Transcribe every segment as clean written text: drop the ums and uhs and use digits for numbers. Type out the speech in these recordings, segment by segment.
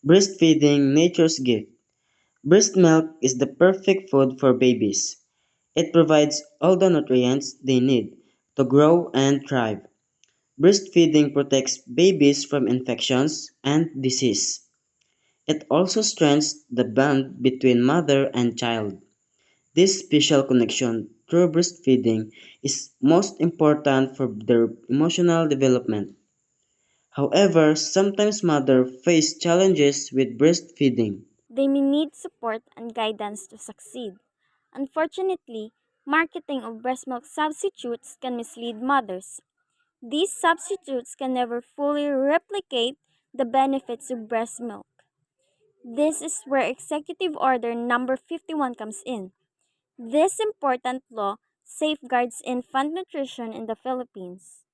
Breastfeeding nature's gift. Breast milk is the perfect food for babies. It provides all the nutrients they need to grow and thrive. Breastfeeding protects babies from infections and disease. It also strengthens the bond between mother and child. This special connection through breastfeeding is most important for their emotional development. However, sometimes mothers face challenges with breastfeeding. They may need support and guidance to succeed. Unfortunately, marketing of breast milk substitutes can mislead mothers. These substitutes can never fully replicate the benefits of breast milk. This is where Executive Order Number 51 comes in. This important law safeguards infant nutrition in the Philippines.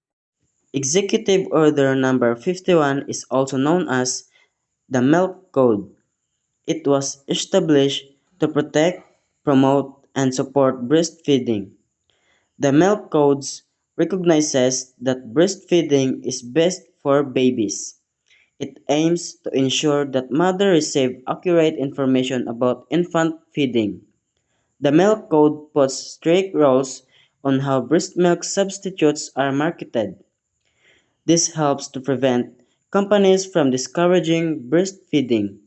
Executive Order Number 51 is also known as the Milk Code. It was established to protect, promote, and support breastfeeding. The Milk Codes recognizes that breastfeeding is best for babies. It aims to ensure that mothers receive accurate information about infant feeding. The Milk Code puts strict rules on how breast milk substitutes are marketed. This helps to prevent companies from discouraging breastfeeding.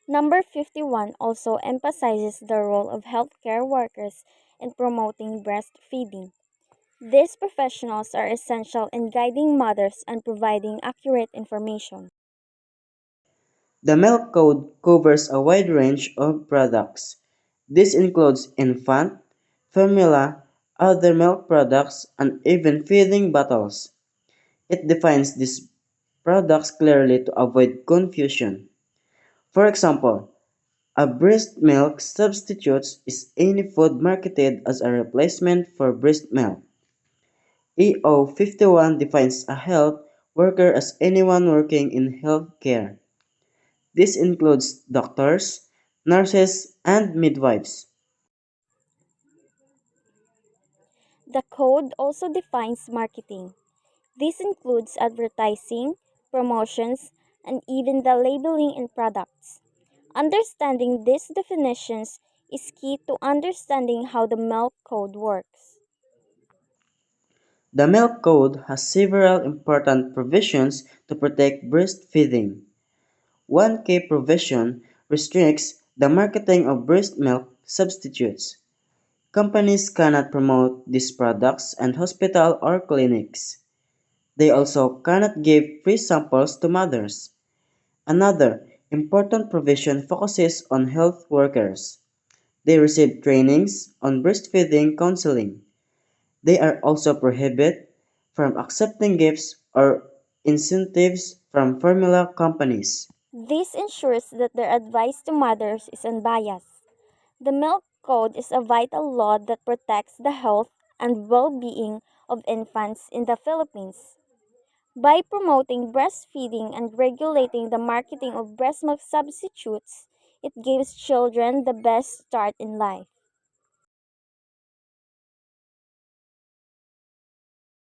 Number 51 also emphasizes the role of healthcare workers in promoting breastfeeding. These professionals are essential in guiding mothers and providing accurate information. The Milk Code covers a wide range of products. This includes infant, formula, other milk products, and even feeding bottles. It defines these products clearly to avoid confusion. For example, a breast milk substitute is any food marketed as a replacement for breast milk. EO 51 defines a health worker as anyone working in healthcare. This includes doctors, nurses, and midwives. The code also defines marketing. This includes advertising, promotions, and even the labeling in products. Understanding these definitions is key to understanding how the milk code works. The Milk Code has several important provisions to protect breastfeeding. One key provision restricts the marketing of breast milk substitutes. Companies cannot promote these products in hospitals or clinics. They also cannot give free samples to mothers. Another important provision focuses on health workers. They receive trainings on breastfeeding counseling. They are also prohibited from accepting gifts or incentives from formula companies. This ensures that their advice to mothers is unbiased. The Milk Code is a vital law that protects the health and well being of infants in the Philippines. By promoting breastfeeding and regulating the marketing of breast milk substitutes, it gives children the best start in life.